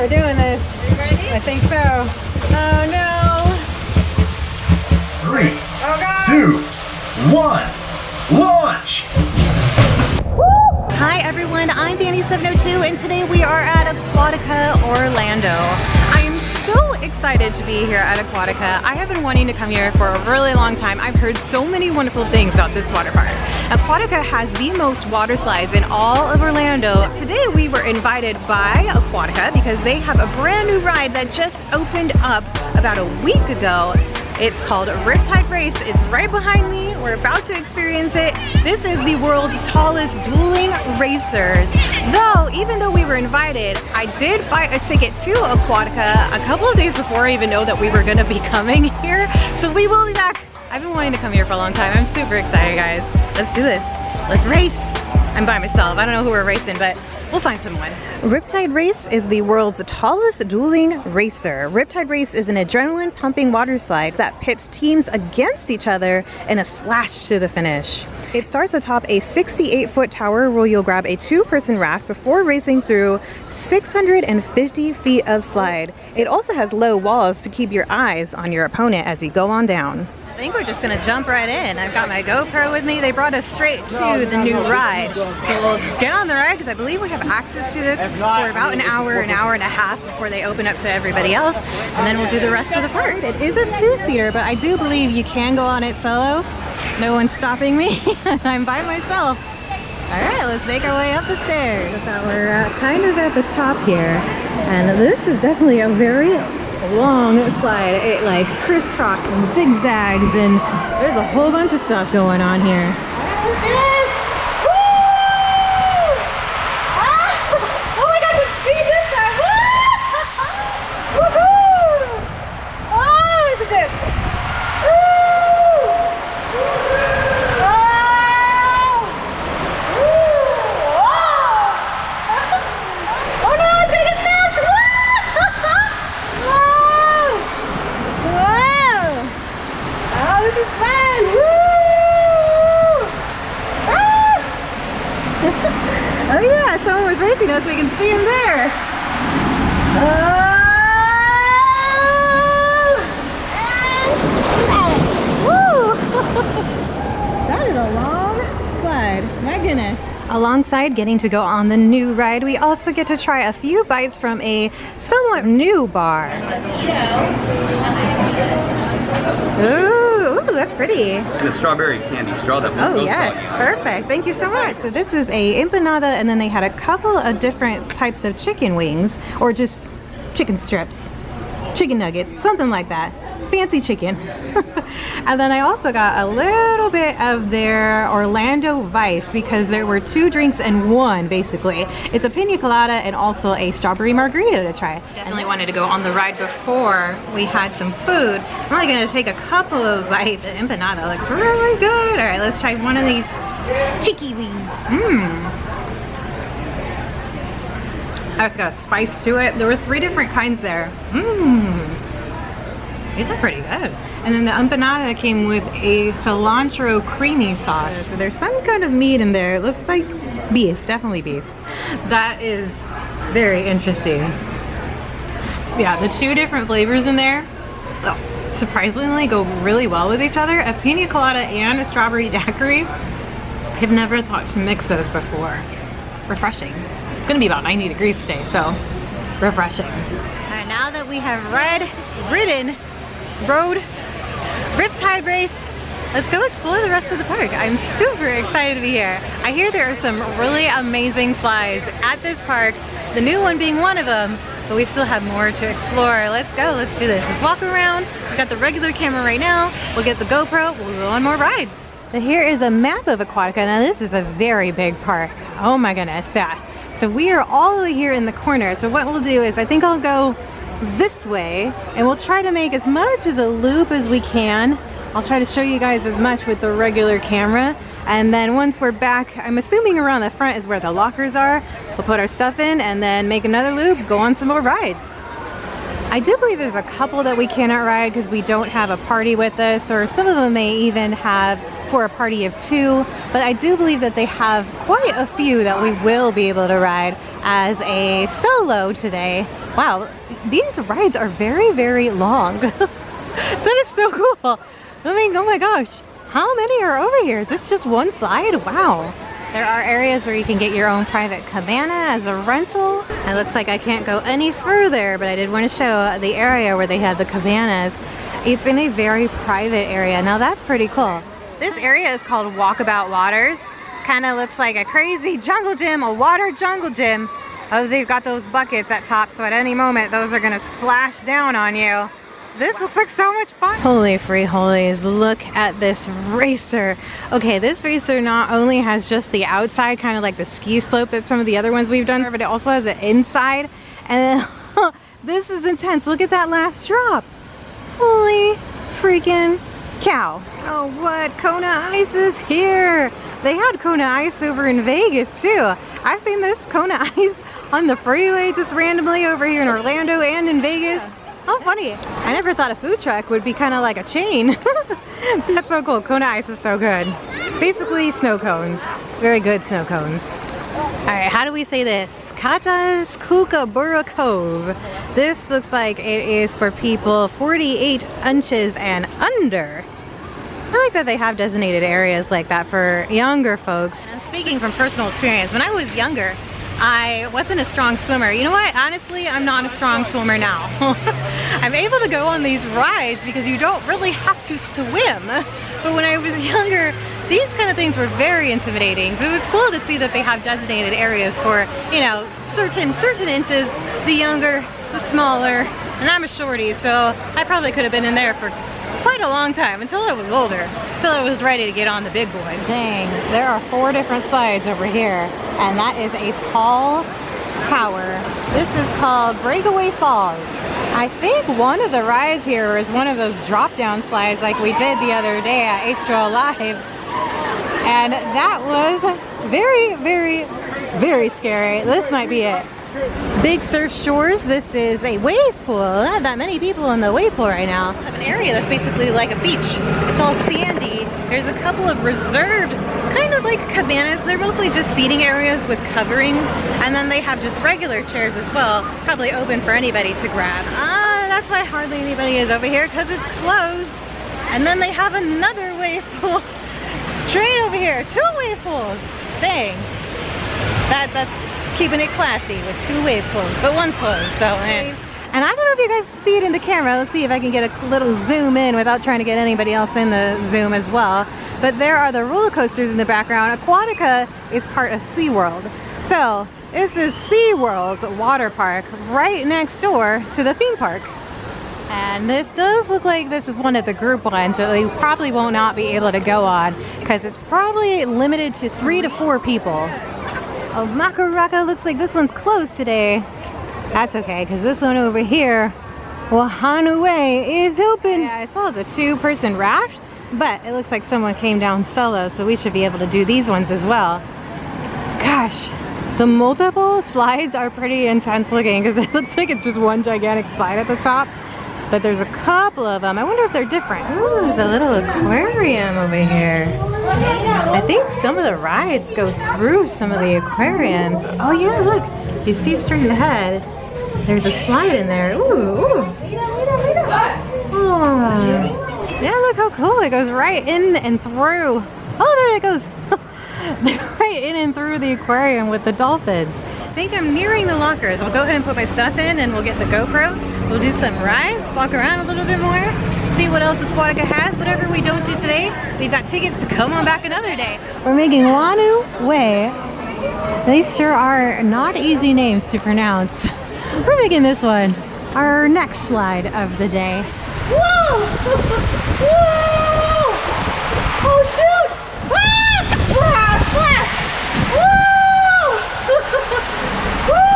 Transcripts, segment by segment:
we're doing this. Are you ready? I think so. Oh no. 3, Oh god. 2, 1, launch! Hi everyone, I'm Dani702 and today we are at Aquatica Orlando. I am so excited to be here at Aquatica. I have been wanting to come here for a really long time. I've heard so many wonderful things about this water park. Aquatica has the most water slides in all of Orlando. Today we were invited by Aquatica because they have a brand new ride that just opened up about a week ago. It's called Riptide Race. It's right behind me. We're about to experience it. This is the world's tallest dueling racers. Even though we were invited, I did buy a ticket to Aquatica a couple of days before I even know that we were gonna be coming here. So we will be back. I've been wanting to come here for a long time. I'm super excited, guys. Let's do this. Let's race. I'm by myself. I don't know who we're racing, but we'll find someone. Riptide Race is the world's tallest dueling racer. Riptide Race is an adrenaline-pumping water slide that pits teams against each other in a splash to the finish. It starts atop a 68-foot tower where you'll grab a two-person raft before racing through 650 feet of slide. It also has low walls to keep your eyes on your opponent as you go on down. I think we're just gonna jump right in. I've got my GoPro with me. They brought us straight to the new ride. So we'll get on the ride because I believe we have access to this for about an hour and a half before they open up to everybody else. And then we'll do the rest of the park. It is a two-seater, but I do believe you can go on it solo. No one's stopping me. I'm by myself. All right, let's make our way up the stairs. So we're kind of at the top here. And this is definitely a very long slide. It like crisscrosses and zigzags, and there's a whole bunch of stuff going on here. Let's do this! Woo! Ah! Oh my god, the speed this time! Woo! Woohoo! Oh, it's a dip! Woo! Oh! Woo! Oh! Oh no, it's gonna get fast! Woo! This is fun! Woo! Ah! Oh yeah, someone was racing us. We can see him there. Oh! Woo! That is a long slide. My goodness. Alongside getting to go on the new ride, we also get to try a few bites from a somewhat new bar. Ooh, that's pretty. And a strawberry candy straw that was Oh yes, perfect. Thank you so much. So this is a empanada, and then they had a couple of different types of chicken wings, or just chicken strips, chicken nuggets, something like that. Fancy chicken. And then I also got a little bit of their Orlando Vice because there were two drinks in one, basically. It's a pina colada and also a strawberry margarita to try. Definitely wanted to go on the ride before we had some food. I'm only gonna take a couple of bites. The empanada looks really good. All right, let's try one of these cheeky wings. Oh, it's got a spice to it. There were 3 different kinds there. These are pretty good. And then the empanada came with a cilantro creamy sauce. So there's some kind of meat in there. It looks like beef, definitely beef. That is very interesting. Yeah, the 2 different flavors in there surprisingly go really well with each other. A pina colada and a strawberry daiquiri. I've never thought to mix those before. Refreshing. It's gonna be about 90 degrees today, so refreshing. All right, now that we have rode Riptide Race, let's go explore the rest of the park. I'm super excited to be here. I hear there are some really amazing slides at this park, the new one being one of them, but we still have more to explore. Let's go, let's do this. Let's walk around. We've got the regular camera right now. We'll get the GoPro, we'll go on more rides. But here is a map of Aquatica. Now this is a very big park. Oh my goodness, yeah. So we are all the way here in the corner. So what we'll do is I think I'll go this way and we'll try to make as much as a loop as we can. I'll try to show you guys as much with the regular camera, and then once we're back, I'm assuming around the front is where the lockers are. We'll put our stuff in and then make another loop, go on some more rides. I do believe there's a couple that we cannot ride because we don't have a party with us, or some of them may even have for a party of 2, but I do believe that they have quite a few that we will be able to ride as a solo today. Wow, these rides are very, very long. That is so cool. I mean, oh my gosh, how many are over here? Is this just one slide? Wow. There are areas where you can get your own private cabana as a rental. It looks like I can't go any further, but I did want to show the area where they have the cabanas. It's in a very private area. Now that's pretty cool. This area is called Walkabout Waters. Kind of looks like a crazy jungle gym, a water jungle gym. Oh, they've got those buckets at top, so at any moment those are gonna splash down on you. This looks like so much fun. Holy free holies, look at this racer. Okay, this racer not only has just the outside, kind of like the ski slope that some of the other ones we've done, but it also has the inside. And then, this is intense. Look at that last drop. Holy freaking cow. Oh, what? Kona Ice is here. They had Kona Ice over in Vegas too. I've seen this Kona Ice on the freeway just randomly over here in Orlando and in Vegas. How funny. I never thought a food truck would be kind of like a chain. That's so cool. Kona Ice is so good. Basically snow cones. Very good snow cones. Alright, how do we say this? Kataokaburra Cove. This looks like it is for people 48 inches and under. I like that they have designated areas like that for younger folks. And speaking from personal experience, when I was younger, I wasn't a strong swimmer. You know what? Honestly, I'm not a strong swimmer now. I'm able to go on these rides because you don't really have to swim. But when I was younger, these kind of things were very intimidating. So it was cool to see that they have designated areas for, you know, certain inches, the younger, the smaller, and I'm a shorty, so I probably could have been in there for quite a long time until I was older, until I was ready to get on the big boys. Dang, there are 4 different slides over here, and that is a tall tower. This is called Breakaway Falls. I think one of the rides here is one of those drop-down slides like we did the other day at Astro Live, and that was very, very, very scary. This might be it. Big surf shores. This is a wave pool. Not that many people in the wave pool right now. An area that's basically like a beach. It's all sandy. There's a couple of reserved, kind of like cabanas. They're mostly just seating areas with covering, and then they have just regular chairs as well, probably open for anybody to grab. That's why hardly anybody is over here, because it's closed. And then they have another wave pool straight over here. 2 wave pools. Dang. That's keeping it classy with 2 wave pools, but one's closed, so And I don't know if you guys can see it in the camera. Let's see if I can get a little zoom in without trying to get anybody else in the zoom as well. But there are the roller coasters in the background. Aquatica is part of SeaWorld. So this is SeaWorld's water park right next door to the theme park. And this does look like this is one of the group ones that they probably will not be able to go on because it's probably limited to 3 to 4 people. Oh, Makaraka, looks like this one's closed today. That's okay, because this one over here, Wahanue, is open. Yeah, I saw it's a 2-person raft, but it looks like someone came down solo, so we should be able to do these ones as well. Gosh, the multiple slides are pretty intense looking, because it looks like it's just one gigantic slide at the top, but there's a couple of them. I wonder if they're different. Ooh, there's a little aquarium over here. I think some of the rides go through some of the aquariums. Oh yeah, look, you see straight ahead, there's a slide in there. Ooh, ooh. Oh. Yeah, look how cool, it goes right in and through. Oh, there it goes. Right in and through the aquarium with the dolphins. I think I'm nearing the lockers. I'll go ahead and put my stuff in and we'll get the GoPro. We'll do some rides, walk around a little bit more, see what else Aquatica has. Whatever we don't do today, we've got tickets to come on back another day. We're making Wanu Way. They sure are not easy names to pronounce. We're making this one our next slide of the day. Whoa! Whoa! Oh shoot! Ah! Ah, splash! Woo! Woo!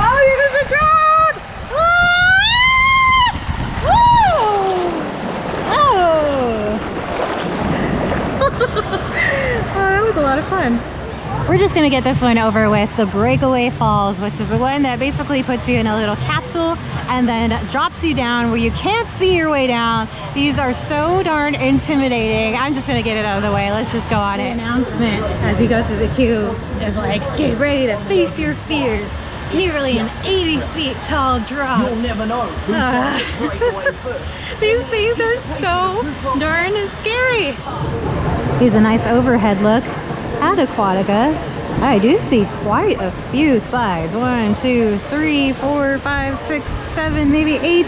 Oh, here goes the drop! Ah! Oh, that was a lot of fun. We're just gonna get this one over with, the Breakaway Falls, which is the one that basically puts you in a little capsule and then drops you down where you can't see your way down. These are so darn intimidating. I'm just gonna get it out of the way. Let's just go on it. The announcement as you go through the queue is like, get ready to face your fears. nearly an 80 feet tall drop. You'll never know who's going to break away first. These things are so darn scary. Here's a nice overhead look at Aquatica. I do see quite a few slides. 1, 2, 3, 4, 5, 6, 7, maybe 8.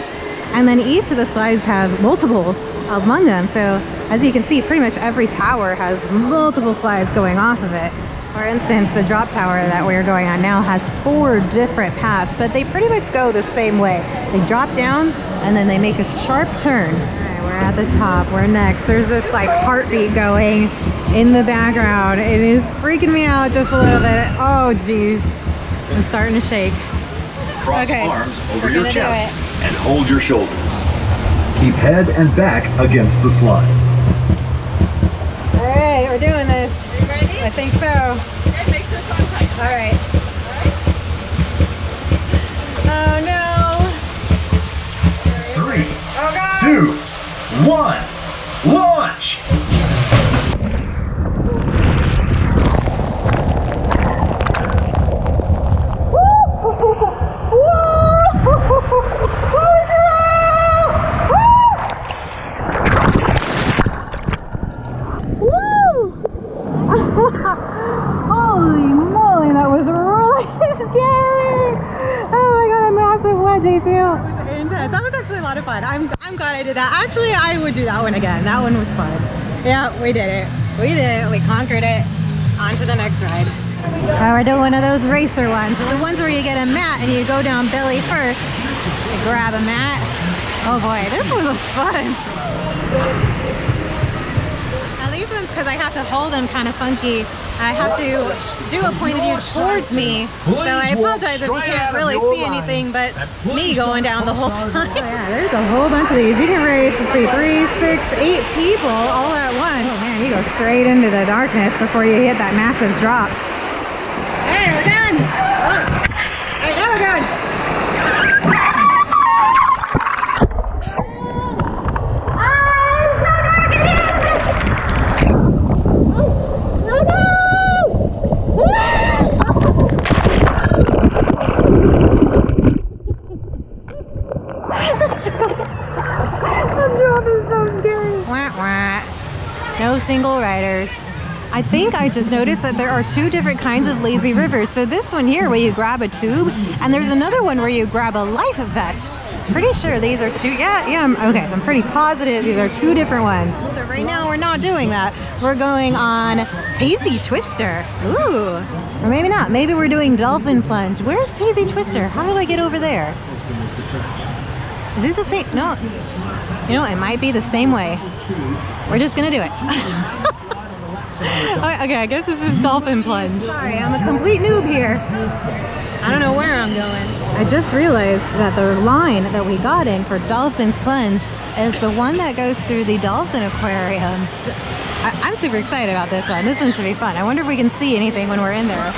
And then each of the slides have multiple among them. So as you can see, pretty much every tower has multiple slides going off of it. For instance, the drop tower that we're going on now has 4 different paths, but they pretty much go the same way. They drop down and then they make a sharp turn. All right, we're at the top, we're next. There's this like heartbeat going in the background. It is freaking me out just a little bit. Oh geez, I'm starting to shake. Cross Okay, arms over we're your gonna do chest it. and hold your shoulders. Keep head and back against the slide. All right, we're doing this. Are you ready? I think so. Okay, make sure it's on tight. All right. Oh no. 3, Oh God. 2, 1, launch! Holy moly, that was really scary. Oh my God, a massive wedgie too. That was intense. That was actually a lot of fun. I'm glad I did that. Actually, I would do that one again. That one was fun. Yeah, we did it. We did it. We conquered it. On to the next ride. We're doing one of those racer ones. The ones where you get a mat and you go down belly first. You grab a mat. Oh boy, this one looks fun. Now these ones, because I have to hold them kind of funky, I have to do a point of view towards me. So I apologize if you can't really see anything but me going down the whole time. Oh yeah, there's a whole bunch of these. You can race, let's see, 3, 6, 8 people all at once. Oh man, you go straight into the darkness before you hit that massive drop. Hey, we're done! Oh. Hey, now we're done! No single riders. I think I just noticed that there are 2 different kinds of lazy rivers. So this one here where you grab a tube, and there's another one where you grab a life vest. Pretty sure these are 2, I'm pretty positive these are 2 different ones. But right now we're not doing that. We're going on Tazy Twister. Ooh, or maybe not. Maybe we're doing Dolphin Plunge. Where's Tazy Twister? How do I get over there? Is this the same? No. You know, it might be the same way. We're just gonna do it. Okay, I guess this is Dolphin Plunge. Sorry, I'm a complete noob here. I don't know where I'm going. I just realized that the line that we got in for Dolphin's Plunge is the one that goes through the dolphin aquarium. I'm super excited about this one. This one should be fun. I wonder if we can see anything when we're in there.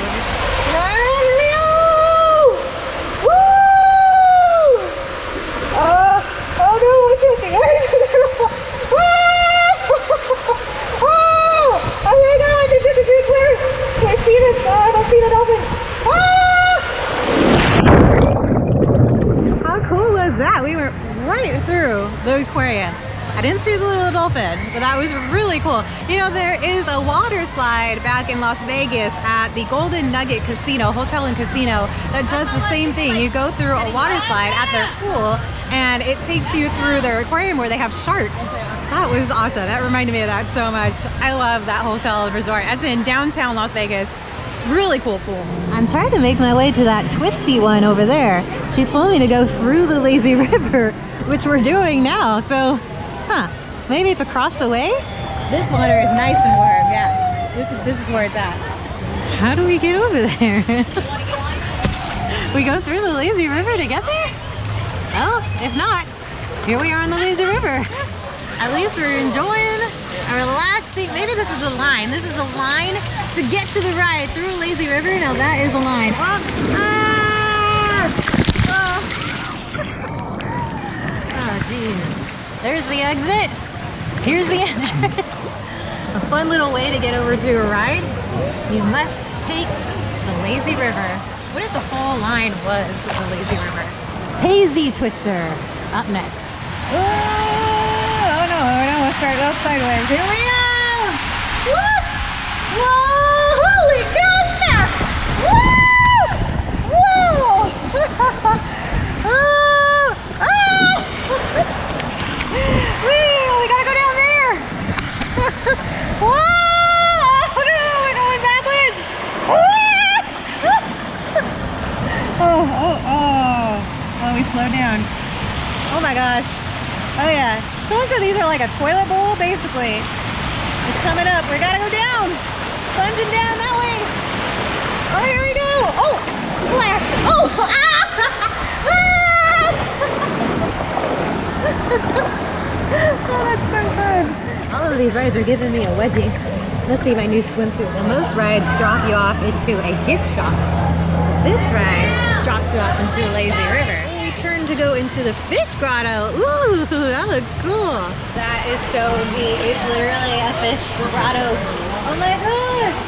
The aquarium. I didn't see the little dolphin, but that was really cool. You know, there is a water slide back in Las Vegas at the Golden Nugget Casino, Hotel and Casino, that does the same thing. You go through a water slide at their pool, and it takes you through their aquarium where they have sharks. That was awesome. That reminded me of that so much. I love that hotel and resort. That's in downtown Las Vegas. Really cool pool. I'm trying to make my way to that twisty one over there. She told me to go through the lazy river, which we're doing now. So, maybe it's across the way? This water is nice and warm, yeah. This is where it's at. How do we get over there? We go through the lazy river to get there? Well, if not, here we are on the lazy river. At least we're enjoying a relaxing, maybe this is the line. This is the line to get to the ride through Lazy River. Now that is the line. Oh, geez. There's the exit. Here's the entrance. A fun little way to get over to a ride. You must take the Lazy River. What is the whole tall line was the lazy river. Hazy Twister up next. Oh no, let's start off sideways. Here we go! Woo! Whoa! Holy cow! Woo! Whoa! Oh! Ah! We gotta go down there! Whoa! Oh no, we're going backwards! Oh, we slowed down. Oh my gosh. Oh yeah. Someone said these are like a toilet bowl, basically. It's coming up. We gotta go down. Plunging down that way. Oh, here we go. Oh, splash. Oh, ah! Oh, that's so fun. All of these rides are giving me a wedgie. Must be my new swimsuit. Well, most rides drop you off into a gift shop. This ride drops you off into a lazy river. We turn to go into the fish grotto. Ooh, that looks cool. That is so neat. It's literally a fish grotto. Oh my gosh.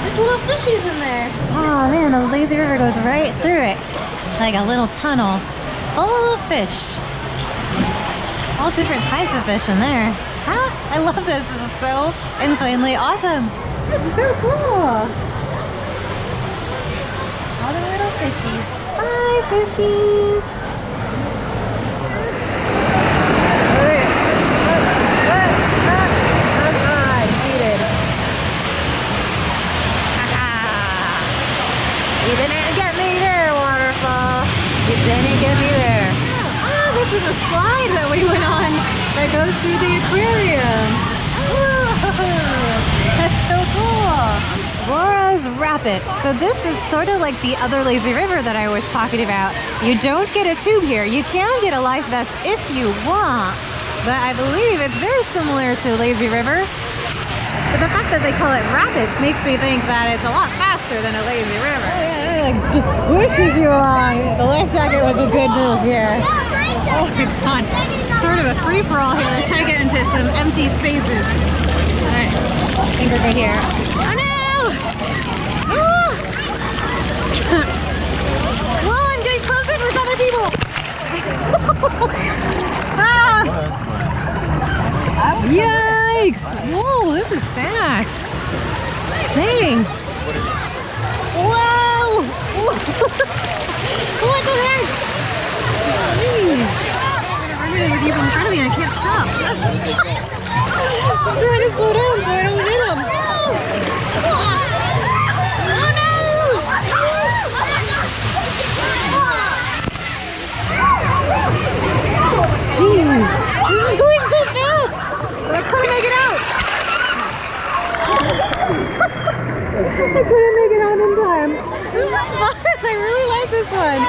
There's little fishies in there. Oh man, the lazy river goes right through it. Like a little tunnel. Full of fish. All different types of fish in there. Huh? I love this. This is so insanely awesome. It's so cool. All the little fishies. Hi, fishies. I cheated. You didn't get me there, waterfall. You didn't get me there. Oh, this is a slide that we went on that goes through the aquarium. Whoa, that's so cool. Rora's Rapids. So this is sort of like the other lazy river that I was talking about. You don't get a tube here. You can get a life vest if you want, but I believe it's very similar to lazy river. But the fact that they call it rapids makes me think that it's a lot faster than a lazy river. Oh yeah, it like just pushes you along. The life jacket was a good move here. Oh my god. Sort of a free-for-all here. Try to get into some empty spaces. Alright. I think we're good here. Oh no! Oh! Whoa, I'm getting close in with other people! Ah! Yikes! Whoa, this is fast. Dang! Whoa! What the heck? Jeez! I'm gonna the people in front of me. I can't stop. I'm trying to slow down so I don't hit them. Oh no! Jeez! This is going so fast! I couldn't make it out! I couldn't make it out in time. This is fun! I really like this one.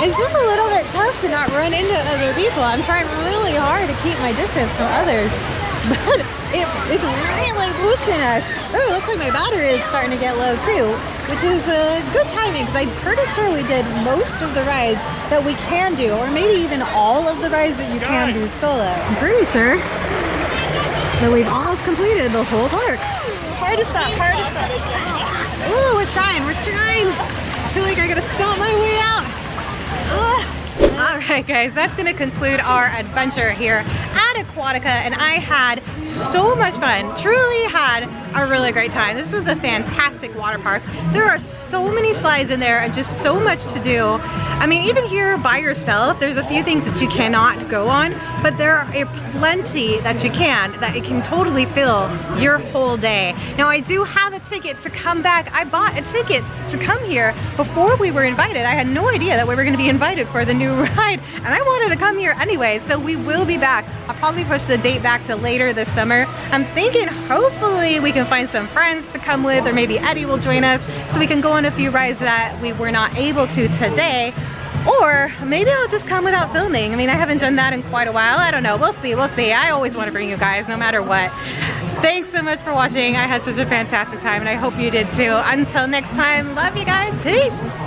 It's just a little bit tough to not run into other people. I'm trying really hard to keep my distance from others, but it's really pushing us. Oh, it looks like my battery is starting to get low too, which is good timing because I'm pretty sure we did most of the rides that we can do, or maybe even all of the rides that you can do solo. I'm pretty sure that we've almost completed the whole park. Hard to stop, hard to stop. Ooh, we're trying. I feel like I gotta stomp my way out. Alright guys, that's going to conclude our adventure here at Aquatica, and I had so much fun. Truly had a really great time. This is a fantastic water park. There are so many slides in there and just so much to do. I mean, even here by yourself, there's a few things that you cannot go on, but there are plenty that you can, that it can totally fill your whole day. Now, I do have a ticket to come back. I bought a ticket to come here before we were invited. I had no idea that we were going to be invited for the new ride, and I wanted to come here anyway, so we will be back. I'll probably push the date back to later this summer. I'm thinking hopefully we can find some friends to come with, or maybe Eddie will join us so we can go on a few rides that we were not able to today. Or maybe I'll just come without filming. I mean, I haven't done that in quite a while. I don't know. We'll see. We'll see. I always want to bring you guys no matter what. Thanks so much for watching. I had such a fantastic time and I hope you did too. Until next time, love you guys. Peace.